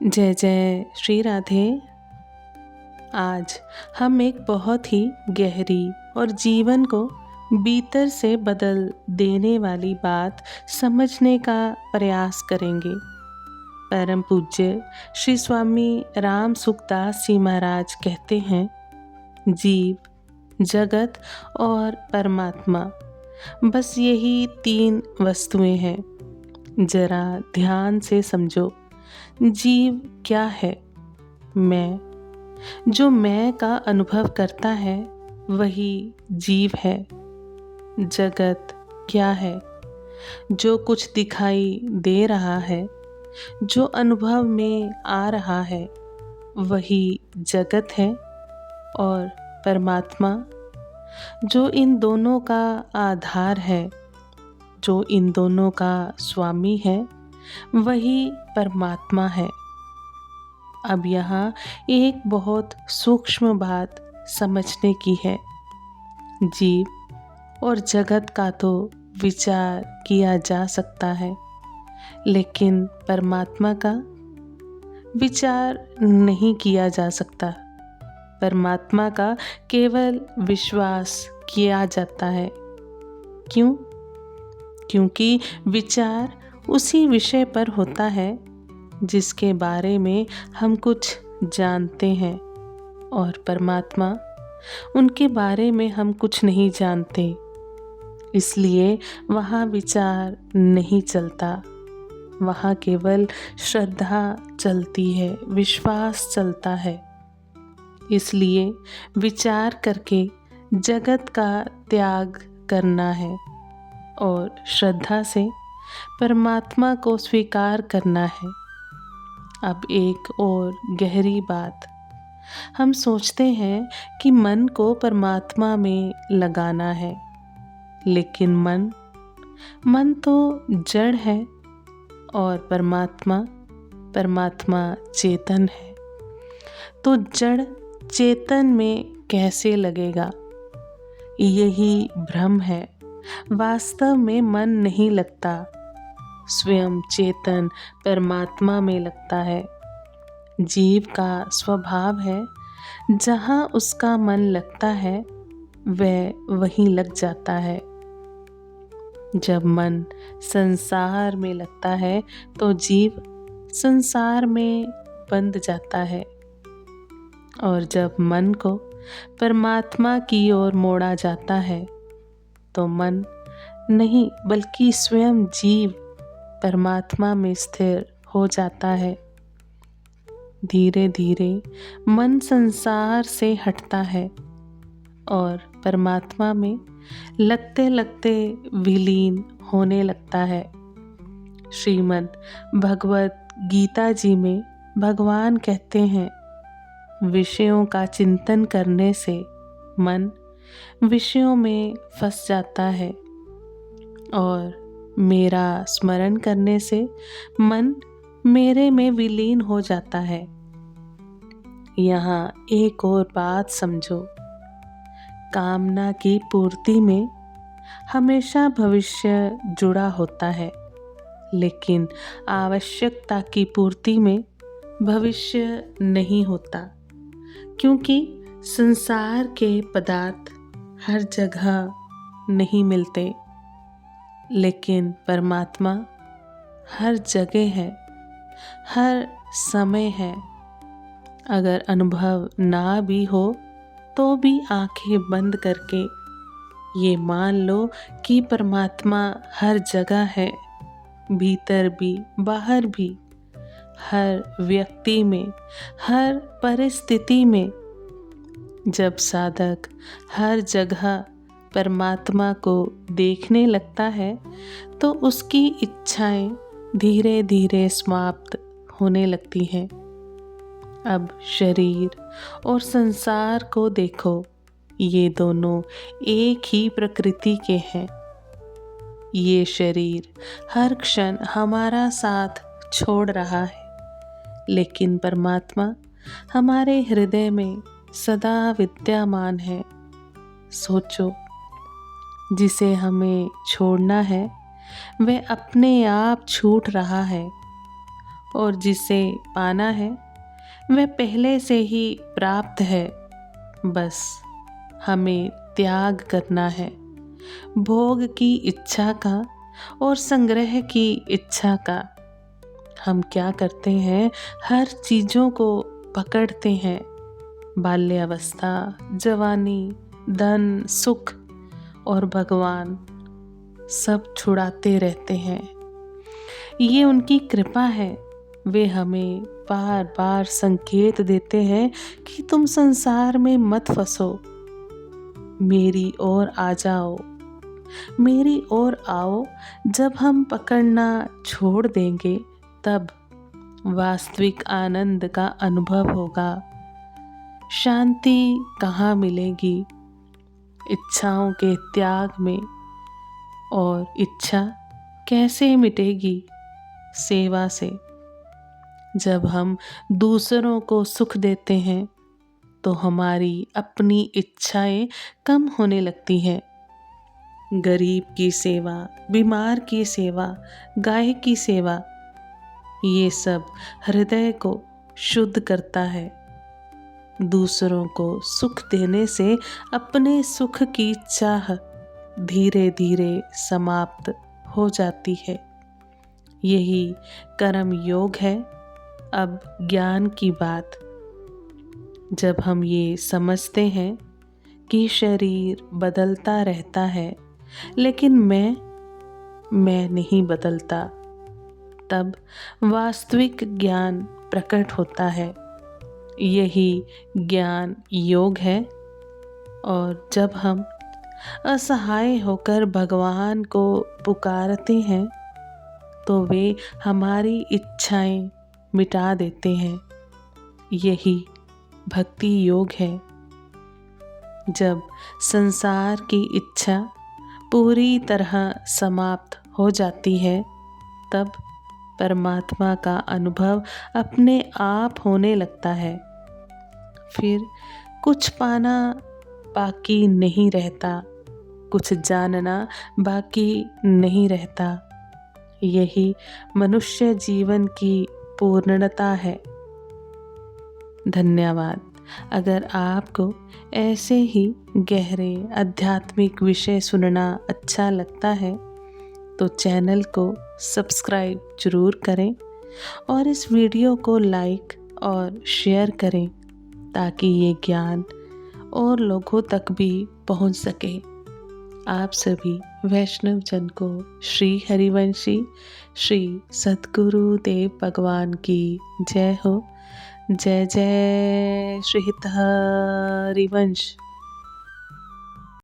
जय जय श्री राधे। आज हम एक बहुत ही गहरी और जीवन को भीतर से बदल देने वाली बात समझने का प्रयास करेंगे। परम पूज्य श्री स्वामी राम सुखदास जी महाराज कहते हैं, जीव, जगत और परमात्मा, बस यही तीन वस्तुएं हैं। जरा ध्यान से समझो। जीव क्या है? मैं। जो मैं का अनुभव करता है वही जीव है। जगत क्या है? जो कुछ दिखाई दे रहा है, जो अनुभव में आ रहा है, वही जगत है। और परमात्मा, जो इन दोनों का आधार है, जो इन दोनों का स्वामी है, वही परमात्मा है। अब यहाँ एक बहुत सूक्ष्म बात समझने की है। जीव और जगत का तो विचार किया जा सकता है, लेकिन परमात्मा का विचार नहीं किया जा सकता। परमात्मा का केवल विश्वास किया जाता है। क्यों? क्योंकि विचार उसी विषय पर होता है जिसके बारे में हम कुछ जानते हैं, और परमात्मा, उनके बारे में हम कुछ नहीं जानते, इसलिए वहाँ विचार नहीं चलता। वहाँ केवल श्रद्धा चलती है, विश्वास चलता है। इसलिए विचार करके जगत का त्याग करना है और श्रद्धा से परमात्मा को स्वीकार करना है। अब एक और गहरी बात, हम सोचते हैं कि मन को परमात्मा में लगाना है, लेकिन मन तो जड़ है और परमात्मा चेतन है। तो जड़ चेतन में कैसे लगेगा? यही भ्रम है। वास्तव में मन नहीं लगता, स्वयं चेतन परमात्मा में लगता है। जीव का स्वभाव है, जहाँ उसका मन लगता है वह वहीं लग जाता है। जब मन संसार में लगता है तो जीव संसार में बंध जाता है, और जब मन को परमात्मा की ओर मोड़ा जाता है तो मन नहीं बल्कि स्वयं जीव परमात्मा में स्थिर हो जाता है। धीरे धीरे मन संसार से हटता है और परमात्मा में लगते लगते विलीन होने लगता है। श्रीमद् भगवत गीता जी में भगवान कहते हैं, विषयों का चिंतन करने से मन विषयों में फंस जाता है, और मेरा स्मरण करने से मन मेरे में विलीन हो जाता है। यहाँ एक और बात समझो। कामना की पूर्ति में हमेशा भविष्य जुड़ा होता है, लेकिन आवश्यकता की पूर्ति में भविष्य नहीं होता, क्योंकि संसार के पदार्थ हर जगह नहीं मिलते, लेकिन परमात्मा हर जगह है, हर समय है। अगर अनुभव ना भी हो तो भी आंखें बंद करके ये मान लो कि परमात्मा हर जगह है, भीतर भी बाहर भी, हर व्यक्ति में, हर परिस्थिति में। जब साधक हर जगह परमात्मा को देखने लगता है तो उसकी इच्छाएं धीरे धीरे समाप्त होने लगती हैं। अब शरीर और संसार को देखो, ये दोनों एक ही प्रकृति के हैं। ये शरीर हर क्षण हमारा साथ छोड़ रहा है, लेकिन परमात्मा हमारे हृदय में सदा विद्यमान है। सोचो, जिसे हमें छोड़ना है वह अपने आप छूट रहा है, और जिसे पाना है वह पहले से ही प्राप्त है। बस हमें त्याग करना है भोग की इच्छा का और संग्रह की इच्छा का। हम क्या करते हैं, हर चीज़ों को पकड़ते हैं। बाल्यावस्था, जवानी, धन, सुख और भगवान सब छुड़ाते रहते हैं। ये उनकी कृपा है। वे हमें बार बार संकेत देते हैं कि तुम संसार में मत फंसो, मेरी ओर आ जाओ, मेरी ओर आओ। जब हम पकड़ना छोड़ देंगे तब वास्तविक आनंद का अनुभव होगा। शांति कहाँ मिलेगी? इच्छाओं के त्याग में। और इच्छा कैसे मिटेगी? सेवा से। जब हम दूसरों को सुख देते हैं तो हमारी अपनी इच्छाएं कम होने लगती हैं। गरीब की सेवा, बीमार की सेवा, गाय की सेवा, ये सब हृदय को शुद्ध करता है। दूसरों को सुख देने से अपने सुख की चाह धीरे धीरे समाप्त हो जाती है। यही कर्म योग है। अब ज्ञान की बात। जब हम ये समझते हैं कि शरीर बदलता रहता है लेकिन मैं नहीं बदलता, तब वास्तविक ज्ञान प्रकट होता है। यही ज्ञान योग है। और जब हम असहाय होकर भगवान को पुकारते हैं तो वे हमारी इच्छाएं मिटा देते हैं। यही भक्ति योग है। जब संसार की इच्छा पूरी तरह समाप्त हो जाती है तब परमात्मा का अनुभव अपने आप होने लगता है। फिर कुछ पाना बाकी नहीं रहता, कुछ जानना बाकी नहीं रहता। यही मनुष्य जीवन की पूर्णता है। धन्यवाद। अगर आपको ऐसे ही गहरे आध्यात्मिक विषय सुनना अच्छा लगता है तो चैनल को सब्सक्राइब जरूर करें और इस वीडियो को लाइक और शेयर करें ताकि ये ज्ञान और लोगों तक भी पहुंच सके। आप सभी वैष्णव जन को श्री हरिवंशी श्री सद्गुरु देव भगवान की जय हो। जय जय श्री हरिवंश।